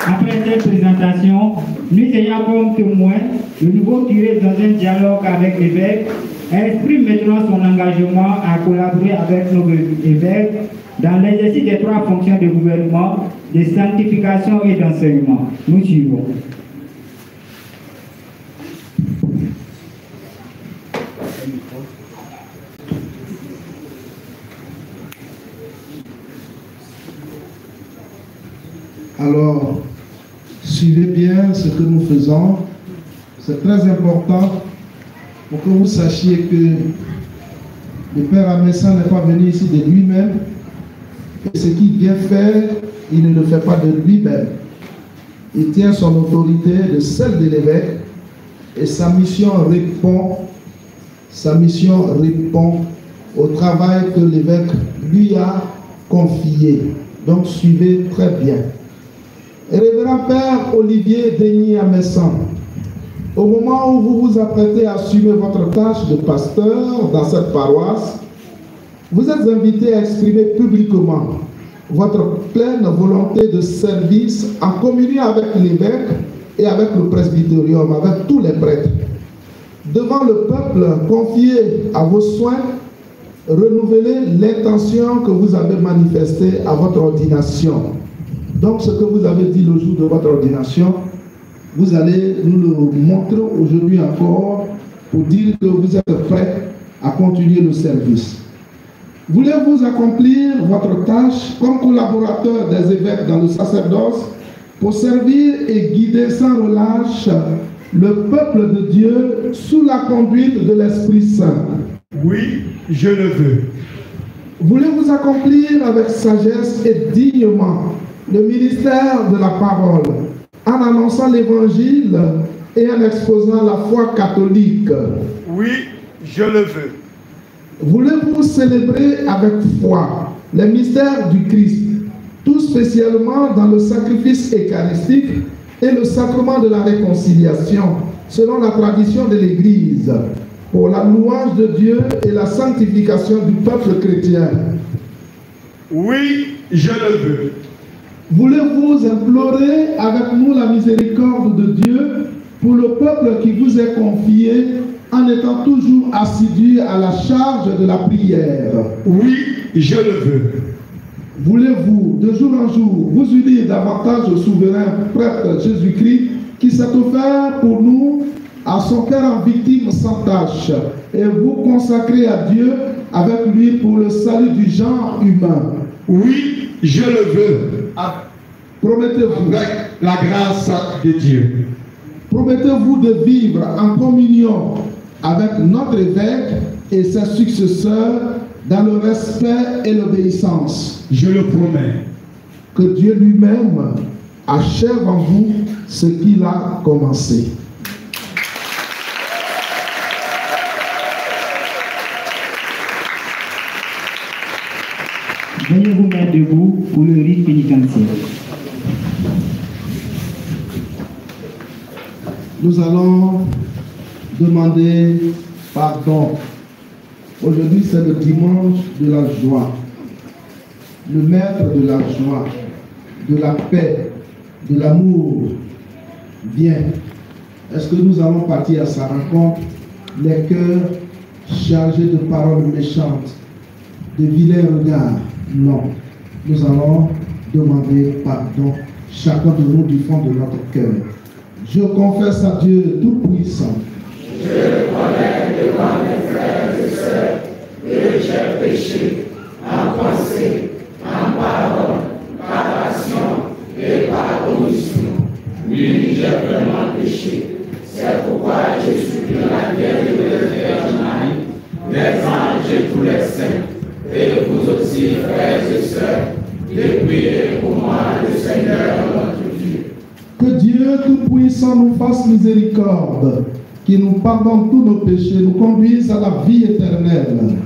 Après cette présentation, nous ayons comme témoin le nouveau curé dans un dialogue avec l'évêque, exprime maintenant son engagement à collaborer avec nos évêques dans l'exercice des 3 fonctions de gouvernement, de sanctification et d'enseignement. Nous suivons. Alors, suivez bien ce que nous faisons. C'est très important pour que vous sachiez que le Père Amessa n'est pas venu ici de lui-même. Et ce qu'il vient faire, il ne le fait pas de lui-même. Il tient son autorité de celle de l'évêque. Et sa mission répond au travail que l'évêque lui a confié. Donc suivez très bien. Révérend Père Olivier Denis Amessan, au moment où vous vous apprêtez à assumer votre tâche de pasteur dans cette paroisse, vous êtes invité à exprimer publiquement votre pleine volonté de service en communion avec l'évêque et avec le presbyterium, avec tous les prêtres. Devant le peuple confié à vos soins, renouvelez l'intention que vous avez manifestée à votre ordination. Donc ce que vous avez dit le jour de votre ordination, vous allez nous le montrer aujourd'hui encore pour dire que vous êtes prêts à continuer le service. Voulez-vous accomplir votre tâche comme collaborateur des évêques dans le sacerdoce pour servir et guider sans relâche le peuple de Dieu sous la conduite de l'Esprit Saint? Oui, je le veux. Voulez-vous accomplir avec sagesse et dignement le ministère de la parole, en annonçant l'évangile et en exposant la foi catholique? Oui, je le veux. Voulez-vous célébrer avec foi les mystères du Christ, tout spécialement dans le sacrifice eucharistique et le sacrement de la réconciliation, selon la tradition de l'Église, pour la louange de Dieu et la sanctification du peuple chrétien? Oui, je le veux. Voulez-vous implorer avec nous la miséricorde de Dieu pour le peuple qui vous est confié, en étant toujours assidu à la charge de la prière? Oui, je le veux. Voulez-vous, de jour en jour, vous unir davantage au souverain prêtre Jésus-Christ qui s'est offert pour nous à son cœur en victime sans tâche, et vous consacrer à Dieu avec lui pour le salut du genre humain? Oui, je le veux. Promettez-vous, avec la grâce de Dieu. Promettez-vous de vivre en communion avec notre évêque et ses successeurs dans le respect et l'obéissance? Je le promets. Que Dieu lui-même achève en vous ce qu'il a commencé. Veuillez vous mettre debout pour le rite pénitentiel. Nous allons demander pardon. Aujourd'hui, c'est le dimanche de la joie. Le maître de la joie, de la paix, de l'amour vient. Est-ce que nous allons partir à sa rencontre, les cœurs chargés de paroles méchantes, de vilains regards? Non. Nous allons demander pardon, chacun de nous du fond de notre cœur. Je confesse à Dieu Tout-Puissant. Je reconnais devant mes frères et sœurs que j'ai péché en pensée, en parole, par action et par omission. Oui, j'ai vraiment péché. C'est pourquoi je supplie la bienheureuse Vierge Marie, les anges et tous les saints, et vous aussi, frères et sœurs, de prier pour moi, le Seigneur notre Dieu. Que Dieu Tout-Puissant nous fasse miséricorde, qui nous pardonne tous nos péchés, nous conduise à la vie éternelle.